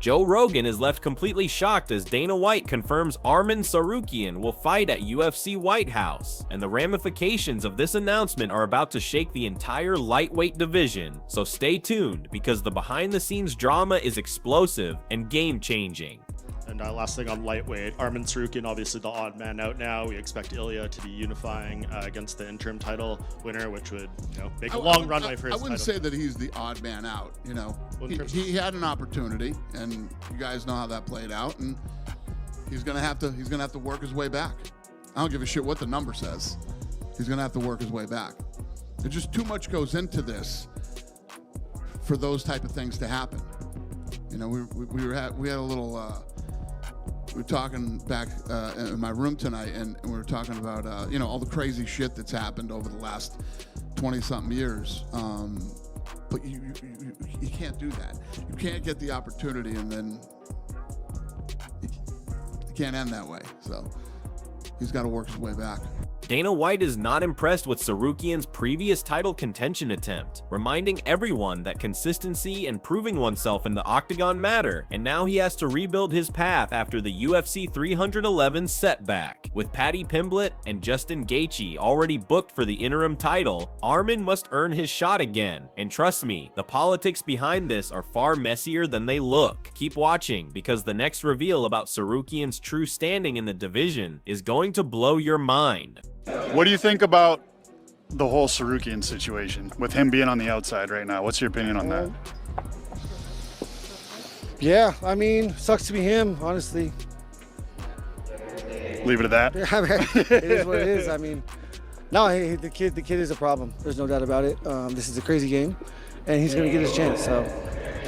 Joe Rogan is left completely shocked as Dana White confirms Arman Tsarukyan will fight at UFC White House, and the ramifications of this announcement are about to shake the entire lightweight division, so stay tuned because the behind-the-scenes drama is explosive and game-changing. And last thing on lightweight, Armen Serukian, obviously the odd man out now. We expect Ilya to be unifying against the interim title winner, which would make a long runway for his title. I wouldn't say that he's the odd man out. He had an opportunity, and you guys know how that played out, and he's gonna have to work his way back. I don't give a shit what the number says. He's gonna have to work his way back. There's just too much goes into this for those type of things to happen. We had a little. We were talking back in my room tonight, and we were talking about all the crazy shit that's happened over the last 20-something years. But you can't do that. You can't get the opportunity, and then it can't end that way. So he's got to work his way back. Dana White is not impressed with Tsarukyan's previous title contention attempt, reminding everyone that consistency and proving oneself in the octagon matter, and now he has to rebuild his path after the UFC 311 setback. With Paddy Pimblett and Justin Gaethje already booked for the interim title, Arman must earn his shot again, and trust me, the politics behind this are far messier than they look. Keep watching, because the next reveal about Tsarukyan's true standing in the division is going to blow your mind. What do you think about the whole Serukian situation, with him being on the outside right now? What's your opinion on that? Yeah, I mean, sucks to be him, honestly. Leave it at that? It is what it is. I mean, no, the kid is a problem. There's no doubt about it. This is a crazy game, and he's going to get his chance, so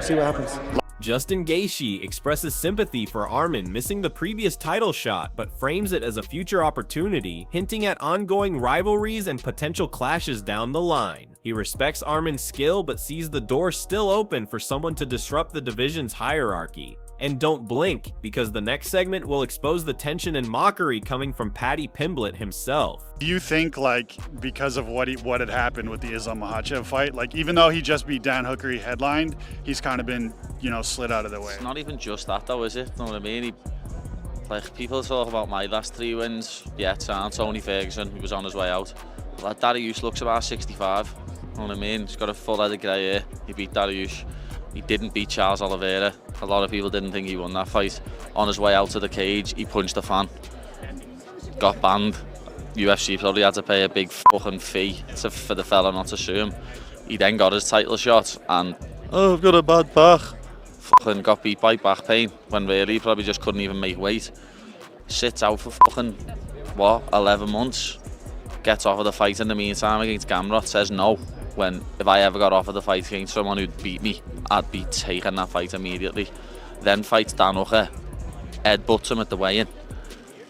see what happens. Justin Gaethje expresses sympathy for Arman missing the previous title shot, but frames it as a future opportunity, hinting at ongoing rivalries and potential clashes down the line. He respects Arman's skill, but sees the door still open for someone to disrupt the division's hierarchy. And don't blink, because the next segment will expose the tension and mockery coming from Paddy Pimblett himself. Do you think, because of what had happened with the Islam Makhachev fight, even though he just beat Dan Hooker, he headlined, he's kind of been, slid out of the way? It's not even just that though, is it? You know what I mean? People talk about my last 3 wins. Yeah, it's Tony Ferguson, who was on his way out. Dariush looks about 65. You know what I mean? He's got a full head of grey hair. He beat Dariush. He didn't beat Charles Oliveira. A lot of people didn't think he won that fight. On his way out to the cage, he punched a fan. Got banned. UFC probably had to pay a big fucking fee for the fella not to sue him. He then got his title shot and, I've got a bad back. Fucking got beat by back pain, when really he probably just couldn't even make weight. Sits out for fucking, 11 months. Gets offered the fight in the meantime against Gamrot, says no. When if I ever got offered the fight against someone who'd beat me, I'd be taking that fight immediately. Then fights Dan Hooker, headbutts him at the weigh-in.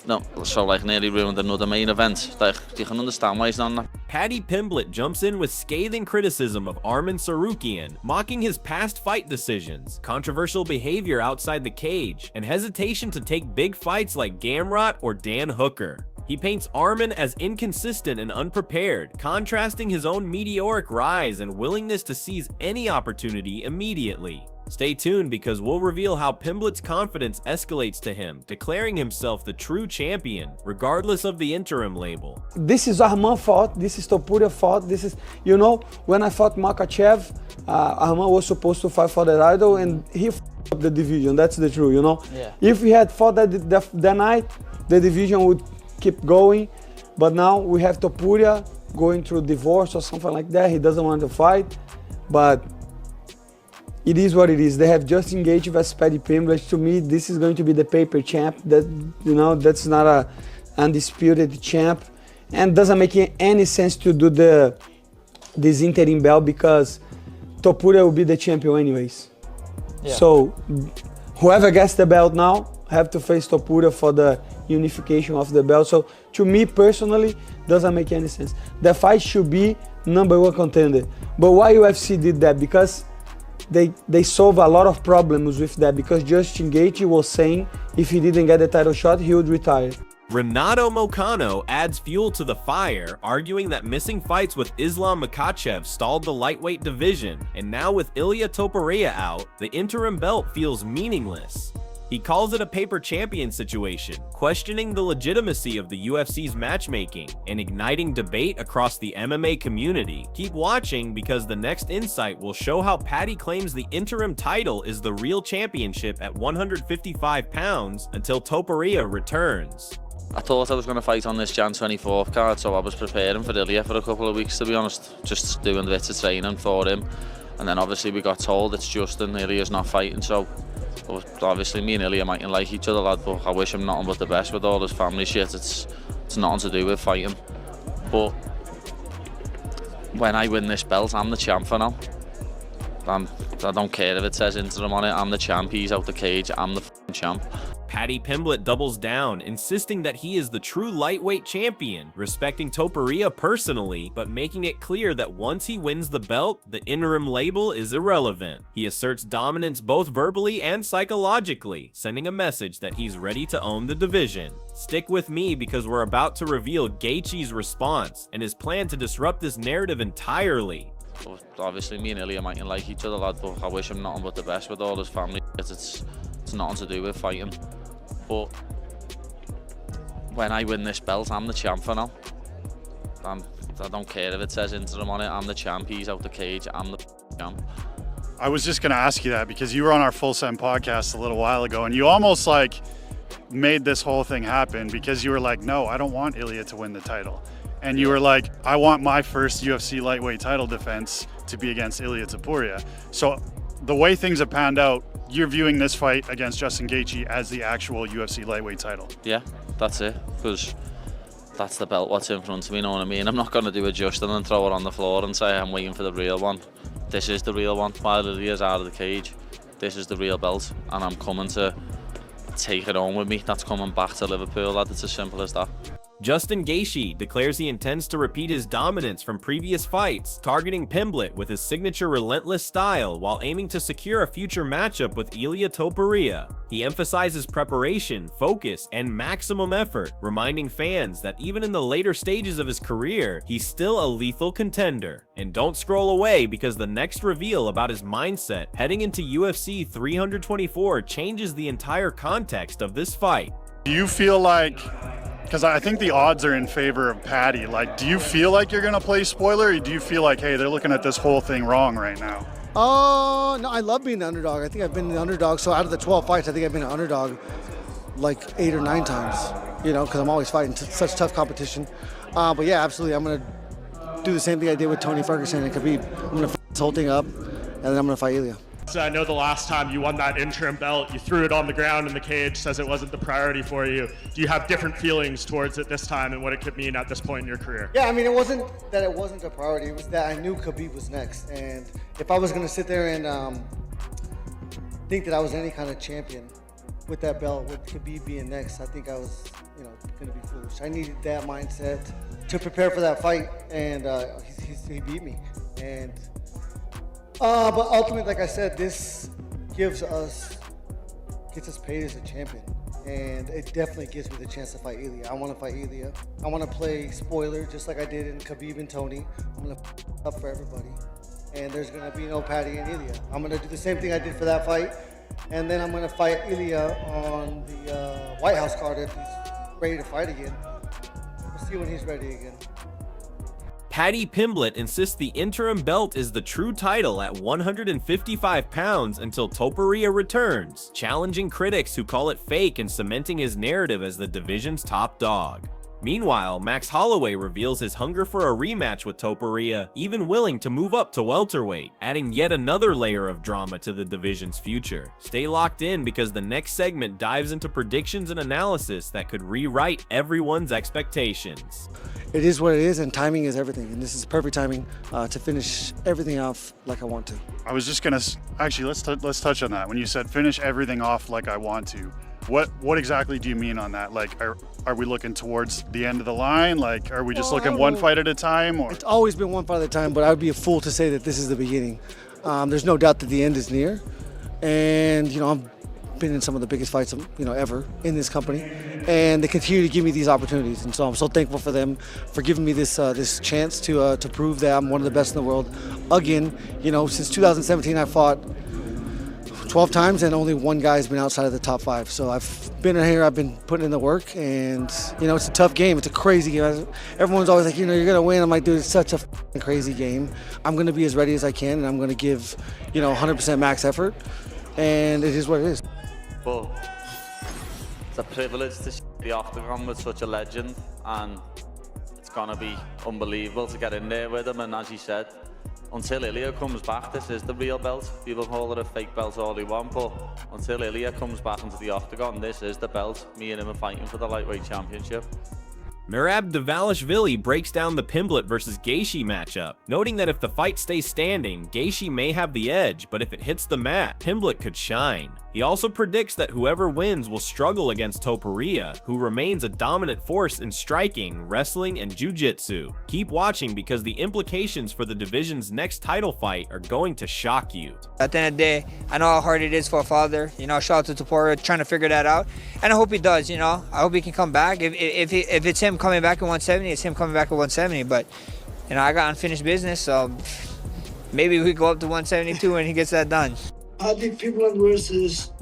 No, so nearly ruined another main event. You can understand why he's not on that. Paddy Pimblett jumps in with scathing criticism of Arman Tsarukyan, mocking his past fight decisions, controversial behavior outside the cage, and hesitation to take big fights like Gamrot or Dan Hooker. He paints Arman as inconsistent and unprepared, contrasting his own meteoric rise and willingness to seize any opportunity immediately. Stay tuned because we'll reveal how Pimblett's confidence escalates to him, declaring himself the true champion, regardless of the interim label. This is Arman fought, this is Topuria fought, this is, when I fought Makhachev, Arman was supposed to fight for the title and he f***ed up the division, that's the truth, Yeah. If he had fought that night, the division would keep going, but now we have Topuria going through divorce or something like that. He doesn't want to fight, but it is what it is. They have Justin Gaethje versus Paddy Pimblett. To me, this is going to be the paper champ. That's not a undisputed champ, and doesn't make any sense to do this interim belt because Topuria will be the champion anyways. Yeah. So whoever gets the belt now have to face Topuria for the unification of the belt. So to me personally, doesn't make any sense. The fight should be #1 contender. But why UFC did that? Because they solve a lot of problems with that, because Justin Gaethje was saying if he didn't get the title shot, he would retire. Renato Moicano adds fuel to the fire, arguing that missing fights with Islam Makhachev stalled the lightweight division, and now with Ilia Topuria out, the interim belt feels meaningless. He calls it a paper champion situation, questioning the legitimacy of the UFC's matchmaking and igniting debate across the MMA community. Keep watching because the next insight will show how Paddy claims the interim title is the real championship at 155 pounds until Topuria returns. I thought I was going to fight on this Jan 24th card, so I was preparing for Ilia for a couple of weeks, to be honest, just doing bits of training for him. And then obviously we got told it's Justin, Ilia's not fighting, so obviously me and Ilia mightn't like each other, lad, but I wish him nothing but the best with all his family shit. It's nothing to do with fighting. But when I win this belt, I'm the champ for now. I don't care if it says interim on it, I'm the champ, he's out the cage, I'm the champ. Paddy Pimblett doubles down, insisting that he is the true lightweight champion, respecting Topuria personally, but making it clear that once he wins the belt, the interim label is irrelevant. He asserts dominance both verbally and psychologically, sending a message that he's ready to own the division. Stick with me because we're about to reveal Gaethje's response and his plan to disrupt this narrative entirely. Obviously me and Ilia mightn't like each other, lad, but I wish him nothing but the best with all his family. It's nothing to do with fighting. But when I win this belt, I'm the champ for now. I don't care if it says interim on it, I'm the champ, he's out the cage, I'm the champ. I was just going to ask you that because you were on our Full Send podcast a little while ago and you almost like made this whole thing happen because you were like, no, I don't want Ilia to win the title. And you were like, I want my first UFC lightweight title defense to be against Ilia Topuria. So the way things have panned out, you're viewing this fight against Justin Gaethje as the actual UFC lightweight title. Yeah, that's it, because that's the belt what's in front of me, you know what I mean? I'm not going to do a Justin and throw it on the floor and say I'm waiting for the real one. This is the real one. While Ilia's out of the cage, this is the real belt, and I'm coming to take it on with me. That's coming back to Liverpool, lad. It's as simple as that. Justin Gaethje declares he intends to repeat his dominance from previous fights, targeting Pimblett with his signature relentless style while aiming to secure a future matchup with Ilia Topuria. He emphasizes preparation, focus, and maximum effort, reminding fans that even in the later stages of his career, he's still a lethal contender. And don't scroll away because the next reveal about his mindset heading into UFC 324 changes the entire context of this fight. Do you feel like, because I think the odds are in favor of Paddy, like, do you feel like you're going to play spoiler, or do you feel like, hey, they're looking at this whole thing wrong right now? No, I love being the underdog. I think I've been the underdog. So out of the 12 fights, I think I've been an underdog like 8 or 9 times, you know, because I'm always fighting such tough competition. But yeah, absolutely. I'm going to do the same thing I did with Tony Ferguson and Khabib. I'm going to f this whole thing up, and then I'm going to fight Ilia. So I know the last time you won that interim belt, you threw it on the ground in the cage, says it wasn't the priority for you. Do you have different feelings towards it this time and what it could mean at this point in your career? Yeah, I mean, it wasn't that it wasn't a priority. It was that I knew Khabib was next. And if I was going to sit there and think that I was any kind of champion with that belt, with Khabib being next, I think I was, you know, going to be foolish. I needed that mindset to prepare for that fight, and he beat me. And but ultimately, like I said, this gets us paid as a champion, and it definitely gives me the chance to fight Ilia. I want to fight Ilia. I want to play spoiler just like I did in Khabib and Tony. I'm going to up for everybody, and there's going to be no Paddy and Ilia. I'm going to do the same thing I did for that fight, and then I'm going to fight Ilia on the White House card if he's ready to fight again. We'll see when he's ready again. Paddy Pimblett insists the interim belt is the true title at 155 pounds until Topuria returns, challenging critics who call it fake and cementing his narrative as the division's top dog. Meanwhile, Max Holloway reveals his hunger for a rematch with Topuria, even willing to move up to welterweight, adding yet another layer of drama to the division's future. Stay locked in because the next segment dives into predictions and analysis that could rewrite everyone's expectations. It is what it is, and timing is everything. And this is perfect timing to finish everything off like I want to. I was just gonna actually let's touch on that. When you said finish everything off like I want to, what exactly do you mean on that? Like, are we looking towards the end of the line? Like, are we just looking one fight at a time? Or it's always been one fight at a time, but I would be a fool to say that this is the beginning. There's no doubt that the end is near, and you know I've been in some of the biggest fights, ever in this company, and they continue to give me these opportunities. And so I'm so thankful for them for giving me this chance to prove that I'm one of the best in the world. Again, since 2017, I fought 12 times, and only one guy has been outside of the top 5. So I've been here, I've been putting in the work, and it's a tough game. It's a crazy game. Everyone's always like, you're gonna win. I'm like, dude, it's such a crazy game. I'm gonna be as ready as I can, and I'm gonna give 100% max effort, and it is what it is. But it's a privilege to share the octagon with such a legend, and it's gonna be unbelievable to get in there with him. And as you said, until Ilya comes back, this is the real belt. People call it a fake belt all they want, but until Ilya comes back into the octagon, this is the belt. Me and him are fighting for the lightweight championship. Merab Dvalishvili breaks down the Pimblett versus Gaethje matchup, noting that if the fight stays standing, Gaethje may have the edge, but if it hits the mat, Pimblett could shine. He also predicts that whoever wins will struggle against Topuria, who remains a dominant force in striking, wrestling, and jiu-jitsu. Keep watching because the implications for the division's next title fight are going to shock you. At the end of the day, I know how hard it is for a father. Shout out to Topuria trying to figure that out, and I hope he does. I hope he can come back. If it's him coming back at 170, it's him coming back at 170. But I got unfinished business, so maybe we go up to 172 when he gets that done. Paddy Pimblett versus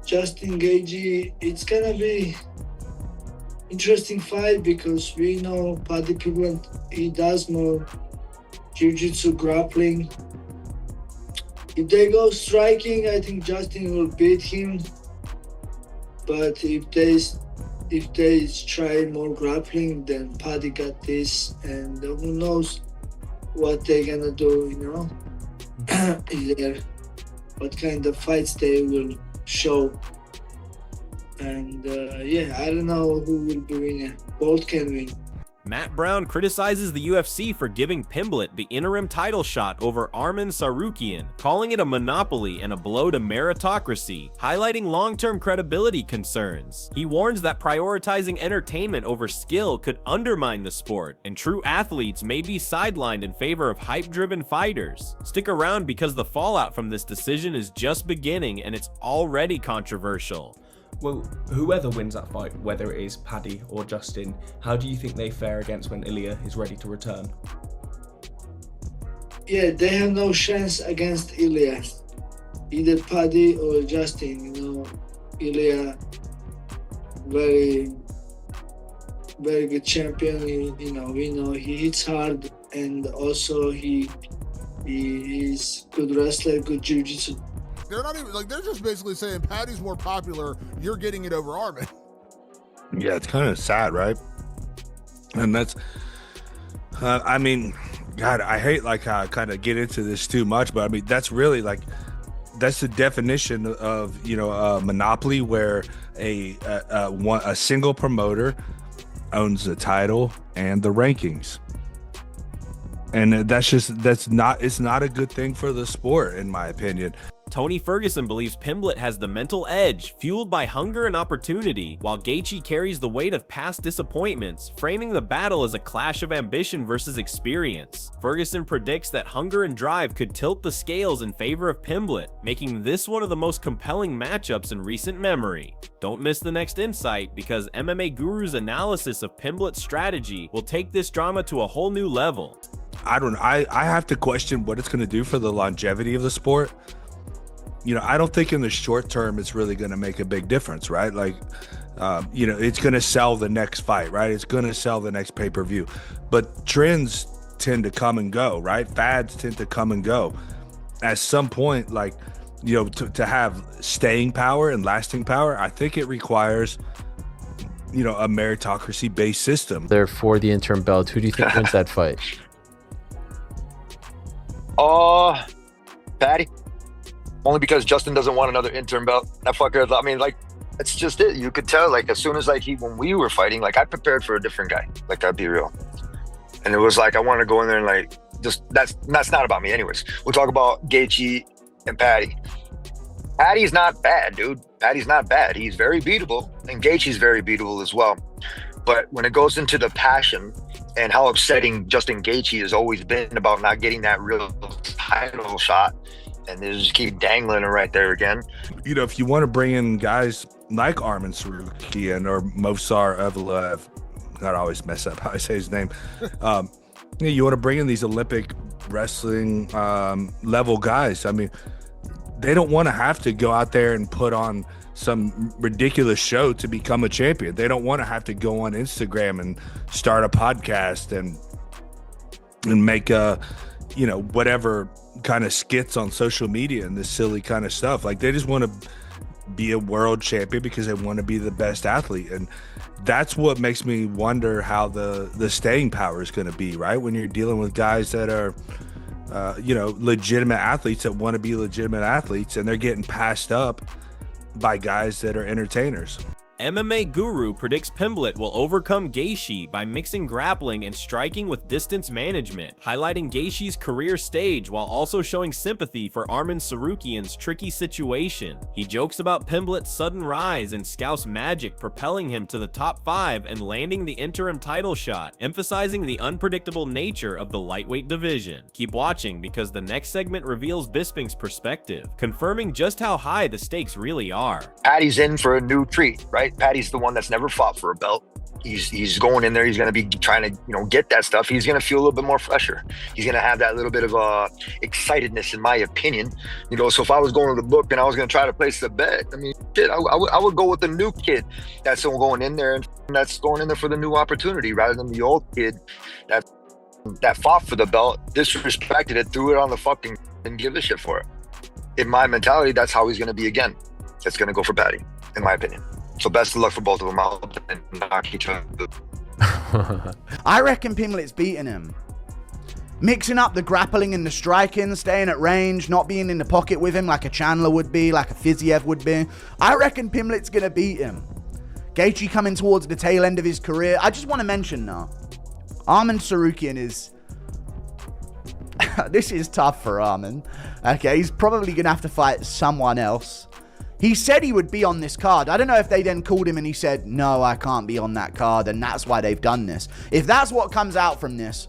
Justin Gaethje, it's gonna be interesting fight because we know Paddy Pimblett, he does more jiu-jitsu, grappling. If they go striking, I think Justin will beat him. But if they try more grappling, then Paddy got this, and who knows what they're gonna do, what kind of fights they will show. And I don't know who will be winning. Both can win. Matt Brown criticizes the UFC for giving Pimblett the interim title shot over Armen Serukian, calling it a monopoly and a blow to meritocracy, highlighting long-term credibility concerns. He warns that prioritizing entertainment over skill could undermine the sport, and true athletes may be sidelined in favor of hype-driven fighters. Stick around because the fallout from this decision is just beginning and it's already controversial. Well, whoever wins that fight, whether it is Paddy or Justin, how do you think they fare against when Ilya is ready to return? Yeah, they have no chance against Ilya. Either Paddy or Justin, Ilya, very, very good champion. We know he hits hard, and also he is good wrestler, good jiu-jitsu. They're not even they're just basically saying Paddy's more popular. You're getting it over Armen. Yeah, it's kind of sad, right? And that's, God, I hate I kind of get into this too much, but that's really that's the definition of a monopoly where a single promoter owns the title and the rankings. And it's not a good thing for the sport, in my opinion. Tony Ferguson believes Pimblett has the mental edge, fueled by hunger and opportunity, while Gaethje carries the weight of past disappointments, framing the battle as a clash of ambition versus experience. Ferguson predicts that hunger and drive could tilt the scales in favor of Pimblett, making this one of the most compelling matchups in recent memory. Don't miss the next insight, because MMA Guru's analysis of Pimblett's strategy will take this drama to a whole new level. I have to question what it's going to do for the longevity of the sport. I don't think in the short term it's really going to make a big difference, right? It's going to sell the next fight, right? It's going to sell the next pay-per-view. But trends tend to come and go, right? Fads tend to come and go. At some point, to have staying power and lasting power, I think it requires, a meritocracy-based system. They're for the interim belt. Who do you think wins that fight? Paddy. Only because Justin doesn't want another interim belt. That fucker, that's just it. You could tell, as soon as when we were fighting, I prepared for a different guy. I'd be real. And it was I wanted to go in there and that's not about me anyways. We'll talk about Gaethje and Paddy. Paddy's not bad, dude. Paddy's not bad. He's very beatable, and Gaethje's very beatable as well. But when it goes into the passion and how upsetting Justin Gaethje has always been about not getting that real title shot, and they just keep dangling it right there again. You know, if you want to bring in guys like Armen Serukian or Movsar Evloev, I always mess up how I say his name. You want to bring in these Olympic wrestling level guys. I mean, they don't want to have to go out there and put on some ridiculous show to become a champion. They don't want to have to go on Instagram and start a podcast and make whatever kind of skits on social media and this silly kind of stuff. Like, they just want to be a world champion because they want to be the best athlete. And that's what makes me wonder how the staying power is going to be, right? When you're dealing with guys that are, legitimate athletes that want to be legitimate athletes, and they're getting passed up by guys that are entertainers. MMA Guru predicts Pimblett will overcome Gaethje by mixing grappling and striking with distance management, highlighting Gaethje's career stage while also showing sympathy for Armen Serukian's tricky situation. He jokes about Pimblett's sudden rise and Scouse magic propelling him to the top 5 and landing the interim title shot, emphasizing the unpredictable nature of the lightweight division. Keep watching because the next segment reveals Bisping's perspective, confirming just how high the stakes really are. Paddy's in for a new treat, right? Paddy's the one that's never fought for a belt. He's going in there. He's going to be trying to, get that stuff. He's going to feel a little bit more fresher. He's going to have that little bit of excitedness, in my opinion. So if I was going to the book and I was going to try to place the bet, I mean, shit, I would go with the new kid that's going in there and that's going in there for the new opportunity rather than the old kid that fought for the belt, disrespected it, threw it on the fucking and give a shit for it. In my mentality, that's how he's going to be again. It's going to go for Paddy, in my opinion. So best of luck for both of them. I hope they knock each other. I reckon Pimblett's beating him. Mixing up the grappling and the striking, staying at range, not being in the pocket with him like a Chandler would be, like a Fiziev would be. I reckon Pimblett's going to beat him. Gaethje coming towards the tail end of his career. I just want to mention now, Arman Tsarukyan is... this is tough for Arman. Okay, he's probably going to have to fight someone else. He said he would be on this card. I don't know if they then called him and he said, no, I can't be on that card, and that's why they've done this. If that's what comes out from this,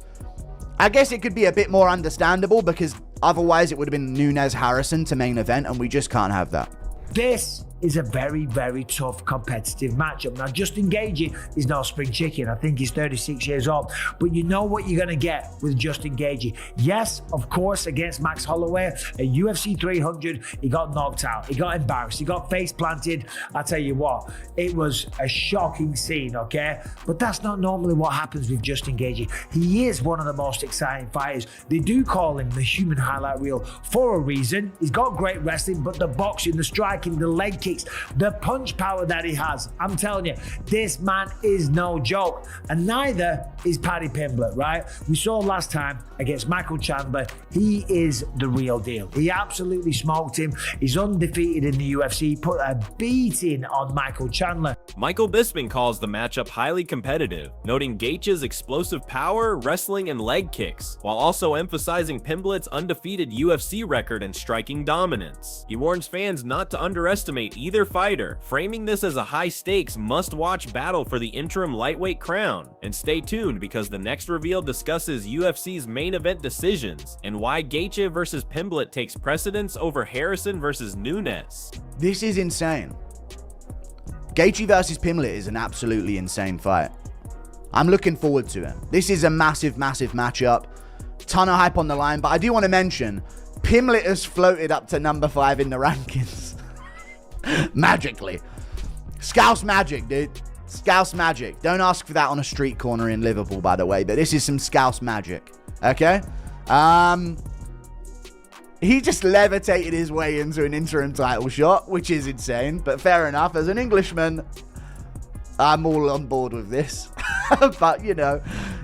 I guess it could be a bit more understandable, because otherwise it would have been Nunes Harrison to main event, and we just can't have that. This is a very, very tough competitive matchup. Now, Justin Gaethje is no spring chicken. I think he's 36 years old. But you know what you're going to get with Justin Gaethje. Yes, of course, against Max Holloway at UFC 300, he got knocked out. He got embarrassed. He got face planted. I tell you what, it was a shocking scene, okay? But that's not normally what happens with Justin Gaethje. He is one of the most exciting fighters. They do call him the human highlight reel for a reason. He's got great wrestling, but the boxing, the striking, the leg kicks, the punch power that he has, I'm telling you, this man is no joke. And neither is Paddy Pimblett, right? We saw last time against Michael Chandler, he is the real deal. He absolutely smoked him. He's undefeated in the UFC, put a beating on Michael Chandler. Michael Bisping calls the matchup highly competitive, noting Gaethje's explosive power, wrestling, and leg kicks, while also emphasizing Pimblett's undefeated UFC record and striking dominance. He warns fans not to underestimate either fighter, framing this as a high-stakes, must-watch battle for the interim lightweight crown. And stay tuned because the next reveal discusses UFC's main event decisions and why Gaethje versus Pimblett takes precedence over Harrison versus Nunes. This is insane. Gaethje versus Pimblett is an absolutely insane fight. I'm looking forward to it. This is a massive, massive matchup. Ton of hype on the line, but I do want to mention, Pimblett has floated up to number 5 in the rankings. Magically. Scouse magic, dude. Scouse magic. Don't ask for that on a street corner in Liverpool, by the way, but this is some Scouse magic. Okay? He just levitated his way into an interim title shot, which is insane, but fair enough. As an Englishman, I'm all on board with this. But, it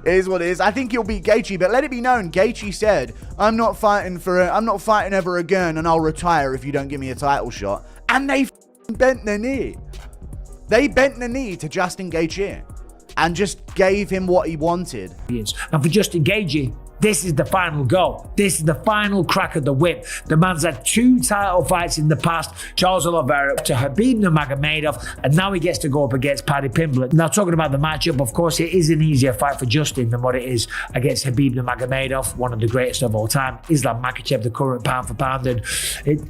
is what it is. I think he'll beat Gaethje, but let it be known, Gaethje said, I'm not fighting ever again, and I'll retire if you don't give me a title shot. And they bent the knee. They bent the knee to Justin Gaethje and just gave him what he wanted. And for Justin Gaethje, This is the final go. This is the final crack of the whip. The man's had 2 title fights in the past, Charles Oliveira to Khabib Nurmagomedov, and now he gets to go up against Paddy Pimblett. Now, talking about the matchup, of course, it is an easier fight for Justin than what it is against Khabib Nurmagomedov, one of the greatest of all time. Islam Makhachev, the current pound for pound, and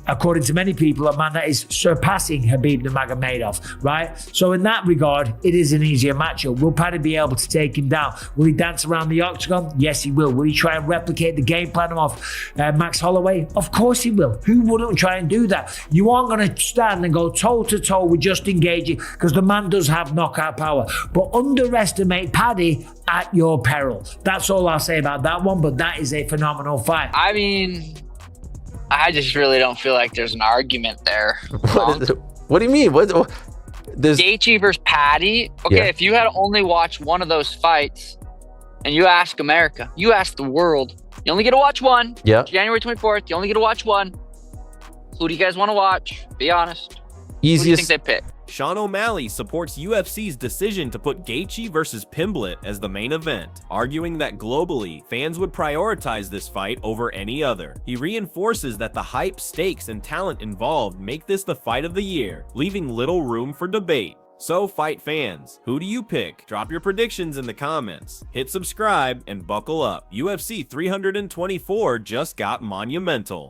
according to many people, a man that is surpassing Khabib Nurmagomedov, right? So in that regard, it is an easier matchup. Will Paddy be able to take him down? Will he dance around the octagon? Yes, he will. Will he try and replicate the game plan of Max Holloway? Of course he will. Who wouldn't try and do that? You aren't going to stand and go toe-to-toe with Justin Gaethje because the man does have knockout power. But underestimate Paddy at your peril. That's all I'll say about that one, but that is a phenomenal fight. I mean, I just really don't feel like there's an argument there. What do you mean? There's Gaethje versus Paddy? Okay, Yeah. if you had only watched one of those fights, and you ask America, you ask the world, you only get to watch one. Yeah. January 24th, you only get to watch one. Who do you guys want to watch? Be honest. Who do you easiest. think they pick? Sean O'Malley supports UFC's decision to put Gaethje versus Pimblett as the main event, arguing that globally, fans would prioritize this fight over any other. He reinforces that the hype, stakes, and talent involved make this the fight of the year, leaving little room for debate. So fight fans, who do you pick? Drop your predictions in the comments. Hit subscribe and buckle up. UFC 324 just got monumental.